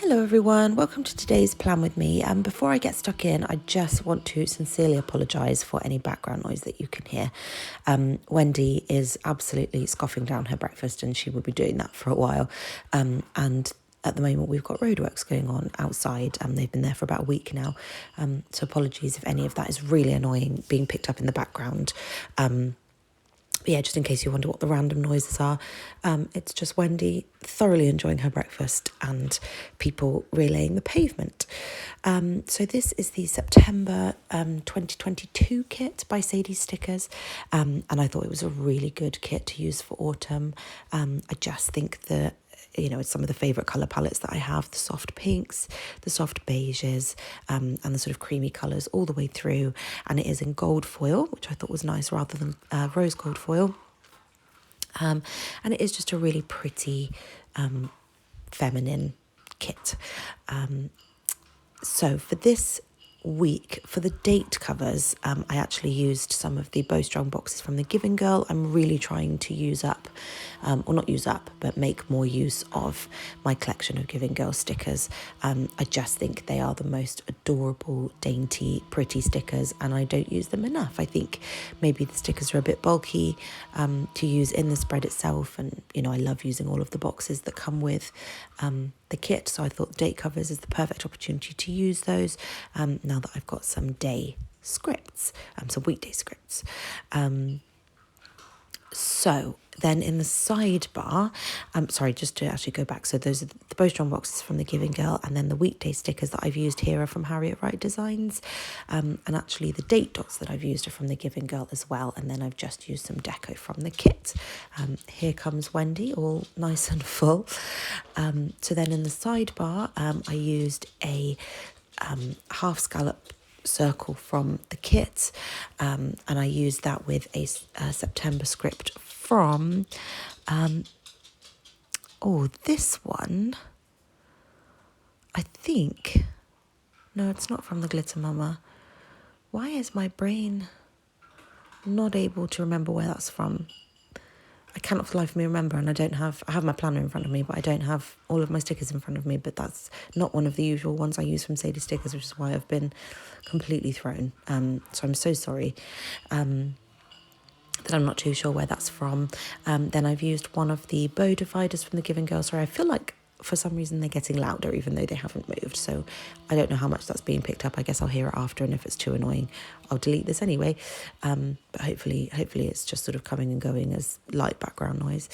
Hello everyone, welcome to today's plan with me. Before I get stuck in, I just want to sincerely apologise for any background noise that you can hear. Wendy is absolutely scoffing down her breakfast and she will be doing that for a while. And at the moment we've got roadworks going on outside. They've been there for about a week now. So apologies if any of that is really annoying being picked up in the background. But yeah, just in case you wonder what the random noises are, it's just Wendy thoroughly enjoying her breakfast and people relaying the pavement. So this is the September 2022 kit by Sadies Stickers, and I thought it was a really good kit to use for autumn. I just think that it's some of the favourite colour palettes that I have, the soft pinks, the soft beiges, and the sort of creamy colours all the way through. And it is in gold foil, which I thought was nice rather than rose gold foil. And it is just a really pretty feminine kit. So for this week, for the date covers, I actually used some of the Bowstrung boxes from the Giving Girl. I'm really trying to use up, or not use up, but make more use of my collection of Giving Girl stickers. I just think they are the most adorable, dainty, pretty stickers, and I don't use them enough. I think maybe the stickers are a bit bulky to use in the spread itself, and I love using all of the boxes that come with the kit, so I thought date covers is the perfect opportunity to use those now that I've got some day scripts, some weekday scripts. So then in the sidebar, sorry, just to actually go back, so those are the Bowstrung boxes from the Giving Girl, and then the weekday stickers that I've used here are from Harriet Wright Designs, and actually the date dots that I've used are from the Giving Girl as well, and then I've just used some deco from the kit. Here comes Wendy, all nice and full. So then in the sidebar, I used a half scallop circle from the kit, and I used that with a September script from this one, I think. No, it's not from the Glitter Mama. Why is my brain not able to remember where that's from? I cannot for the life of me remember, and I have my planner in front of me, but I don't have all of my stickers in front of me, but that's not one of the usual ones I use from Sadie Stickers, which is why I've been completely thrown. So I'm so sorry that I'm not too sure where that's from. Then I've used one of the bow dividers from the Giving Girl. Sorry, I feel like for some reason they're getting louder even though they haven't moved, so I don't know how much that's being picked up. I guess I'll hear it after, and if it's too annoying I'll delete this anyway, but hopefully it's just sort of coming and going as light background noise.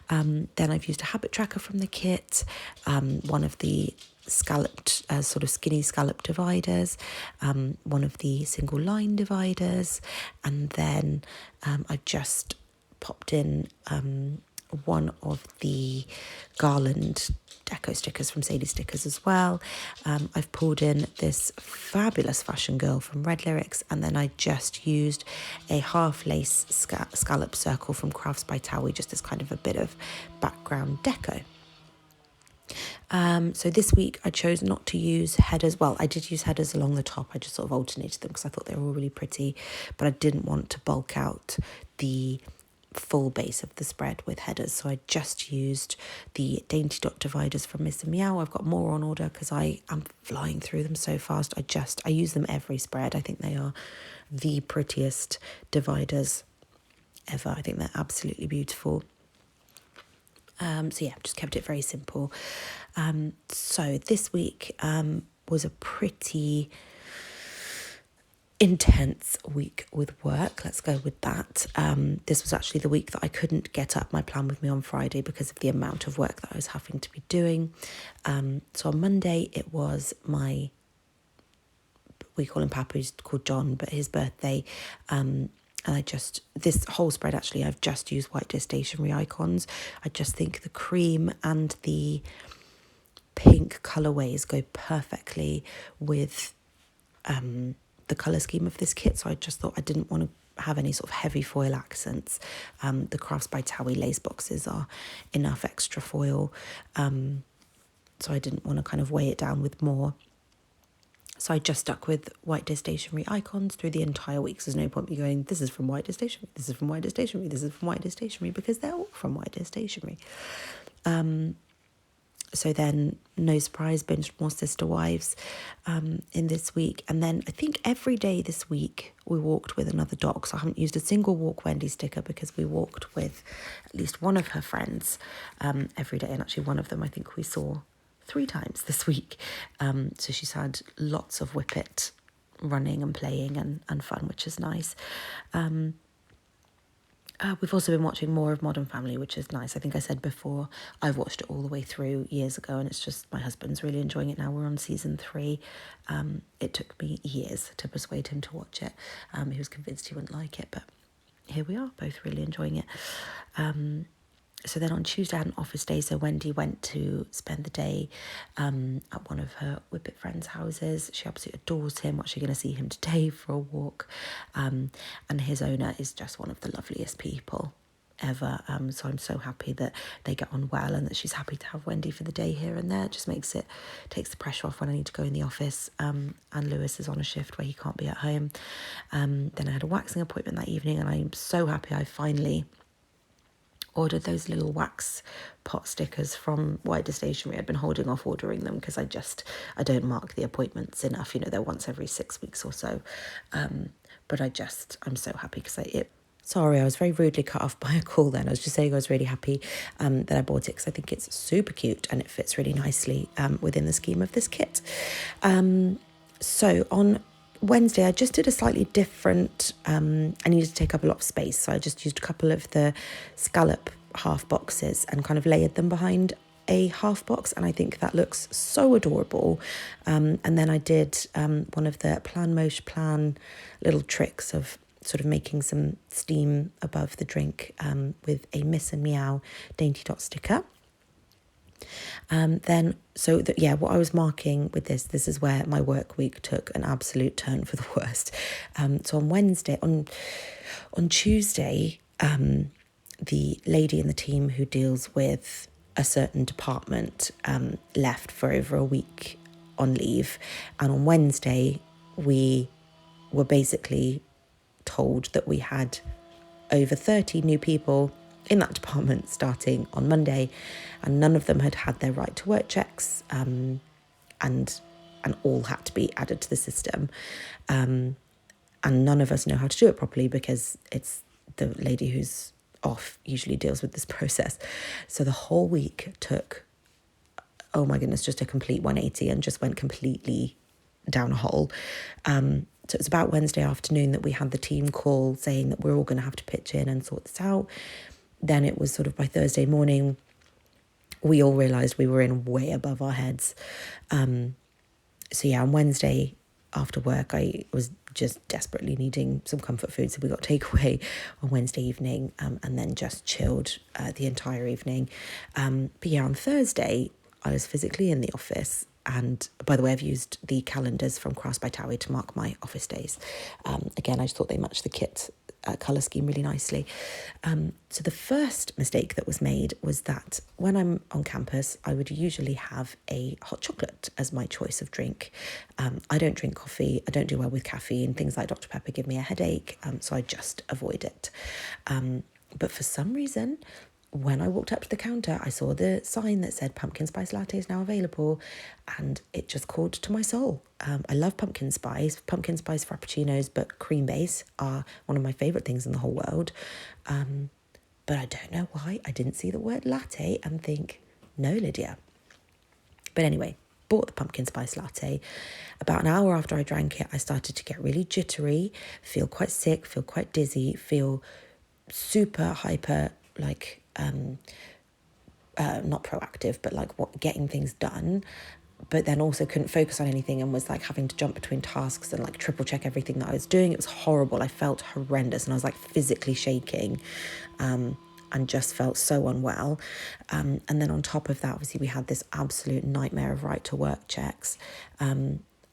Then I've used a habit tracker from the kit, one of the scalloped sort of skinny scallop dividers, one of the single line dividers, and then I've just popped in one of the garland deco stickers from Sadie Stickers as well. I've pulled in this fabulous Fashion Girl from Red Lyrics, and then I just used a half lace scallop circle from Crafts by Towie, just as kind of a bit of background deco. So this week I chose not to use headers. Well, I did use headers along the top. I just sort of alternated them because I thought they were all really pretty, but I didn't want to bulk out the full base of the spread with headers, so I just used the dainty dot dividers from Miss Meow. I've got more on order because I am flying through them so fast. I use them every spread. I think they are the prettiest dividers ever. I think they're absolutely beautiful. So yeah, just kept it very simple. So this week was a pretty intense week with work. Let's go with that. This was actually the week that I couldn't get up my plan with me on Friday because of the amount of work that I was having to be doing. So on Monday it was we call him Papa, he's called John, but his birthday. And this whole spread actually, I've just used White Disc stationery icons. I just think the cream and the pink colourways go perfectly with the colour scheme of this kit, so I just thought I didn't want to have any sort of heavy foil accents. The Crafts by Towie lace boxes are enough extra foil, so I didn't want to kind of weigh it down with more. So I just stuck with White Disc stationery icons through the entire week. So there's no point me going, this is from White Disc stationery, this is from White Disc stationery, this is from White Disc stationery, because they're all from White Disc stationery. So then, no surprise, binged more Sister Wives in this week. And then I think every day this week we walked with another dog. So I haven't used a single Walk Wendy sticker because we walked with at least one of her friends every day. And actually one of them I think we saw 3 times this week. So she's had lots of Whippet running and playing and fun, which is nice. We've also been watching more of Modern Family, which is nice. I think I said before, I've watched it all the way through years ago, and it's just my husband's really enjoying it now. We're on season 3. It took me years to persuade him to watch it. He was convinced he wouldn't like it, but here we are, both really enjoying it. So then on Tuesday I had an office day, so Wendy went to spend the day at one of her Whippet friends' houses. She absolutely adores him. We're actually going to see him today for a walk. And his owner is just one of the loveliest people ever. So I'm so happy that they get on well and that she's happy to have Wendy for the day here and there. It just takes the pressure off when I need to go in the office. And Lewis is on a shift where he can't be at home. Then I had a waxing appointment that evening, and I'm so happy I finally ordered those little wax pot stickers from Wider Stationery. I'd been holding off ordering them because I don't mark the appointments enough. They're once every 6 weeks or so. But I'm so happy because Sorry, I was very rudely cut off by a call then. I was just saying I was really happy that I bought it because I think it's super cute and it fits really nicely within the scheme of this kit. So on Wednesday, I just did a slightly different, I needed to take up a lot of space, so I just used a couple of the scallop half boxes and kind of layered them behind a half box, and I think that looks so adorable. And then I did one of the Plan little tricks of sort of making some steam above the drink with a Miss and Meow Dainty Dot sticker. What I was marking with this is where my work week took an absolute turn for the worst. So on Tuesday, the lady in the team who deals with a certain department left for over a week on leave, and on Wednesday we were basically told that we had over 30 new people in that department starting on Monday, and none of them had their right to work checks, and all had to be added to the system, and none of us know how to do it properly because it's the lady who's off usually deals with this process. So the whole week took, oh my goodness, just a complete 180 and just went completely down a hole. So it was about Wednesday afternoon that we had the team call saying that we're all going to have to pitch in and sort this out. Then it was sort of by Thursday morning, we all realised we were in way above our heads. On Wednesday after work, I was just desperately needing some comfort food. So we got takeaway on Wednesday evening and then just chilled the entire evening. On Thursday, I was physically in the office. And by the way, I've used the calendars from Cross by Towie to mark my office days. Again, I just thought they matched the kit colour scheme really nicely. So the first mistake that was made was that when I'm on campus, I would usually have a hot chocolate as my choice of drink. I don't drink coffee. I don't do well with caffeine. Things like Dr. Pepper give me a headache, so I just avoid it. But for some reason, when I walked up to the counter, I saw the sign that said pumpkin spice latte is now available, and it just called to my soul. I love pumpkin spice frappuccinos, but cream base are one of my favourite things in the whole world. But I don't know why I didn't see the word latte and think, no, Lydia. But anyway, bought the pumpkin spice latte. About an hour after I drank it, I started to get really jittery, feel quite sick, feel quite dizzy, feel super hyper, not proactive, but getting things done, but then also couldn't focus on anything and was having to jump between tasks and triple check everything that I was doing. It was horrible. I felt horrendous and I was physically shaking and just felt so unwell. And then on top of that, obviously we had this absolute nightmare of right to work checks.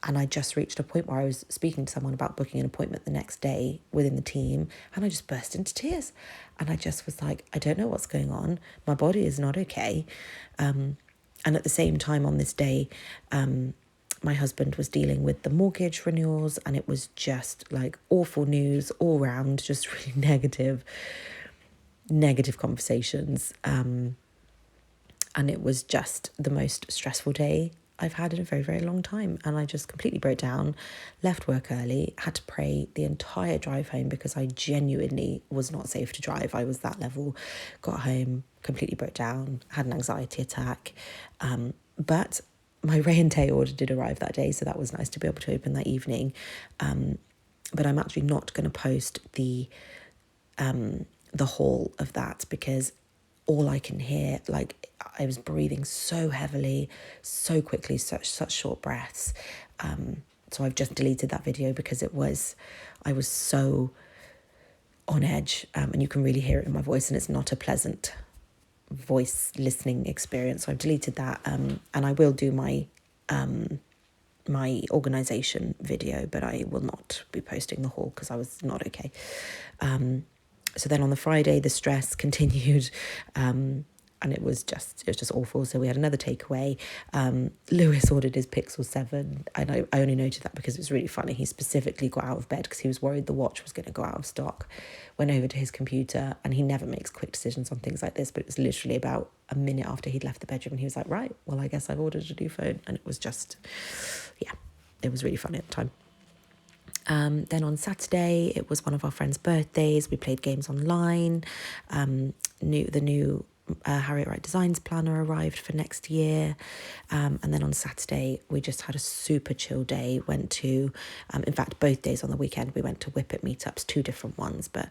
And I just reached a point where I was speaking to someone about booking an appointment the next day within the team, and I just burst into tears. And I just was like, I don't know what's going on. My body is not okay. And at the same time on this day, my husband was dealing with the mortgage renewals, and it was just awful news all round, just really negative conversations. And it was just the most stressful day I've had in a very, very long time. And I just completely broke down, left work early, had to pray the entire drive home because I genuinely was not safe to drive. I was that level, got home, completely broke down, had an anxiety attack. But my Ray and Tay order did arrive that day, so that was nice to be able to open that evening. But I'm actually not going to post the haul of that because all I can hear, like, I was breathing so heavily, so quickly, such short breaths. So I've just deleted that video because I was so on edge, and you can really hear it in my voice, and it's not a pleasant voice listening experience. So I've deleted that, and I will do my organisation video, but I will not be posting the haul because I was not okay. So then on the Friday, the stress continued, and it was just awful. So we had another takeaway. Lewis ordered his Pixel 7, and I only noted that because it was really funny. He specifically got out of bed because he was worried the watch was going to go out of stock. Went over to his computer, and he never makes quick decisions on things like this, but it was literally about a minute after he'd left the bedroom, and he was like, right, well, I guess I've ordered a new phone. And it was just, it was really funny at the time. Then on Saturday, it was one of our friends' birthdays. We played games online. The new Harriet Wright Designs planner arrived for next year. And then on Saturday, we just had a super chill day. Went to, in fact, both days on the weekend, we went to Whippet meetups, 2 different ones. But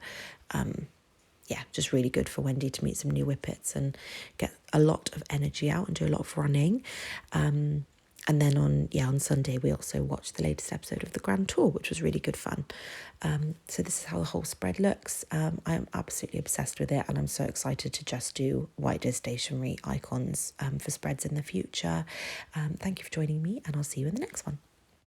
just really good for Wendy to meet some new Whippets and get a lot of energy out and do a lot of running. And then on Sunday, we also watched the latest episode of the Grand Tour, which was really good fun. So this is how the whole spread looks. I am absolutely obsessed with it, and I'm so excited to just do White Disc Stationery icons for spreads in the future. Thank you for joining me, and I'll see you in the next one.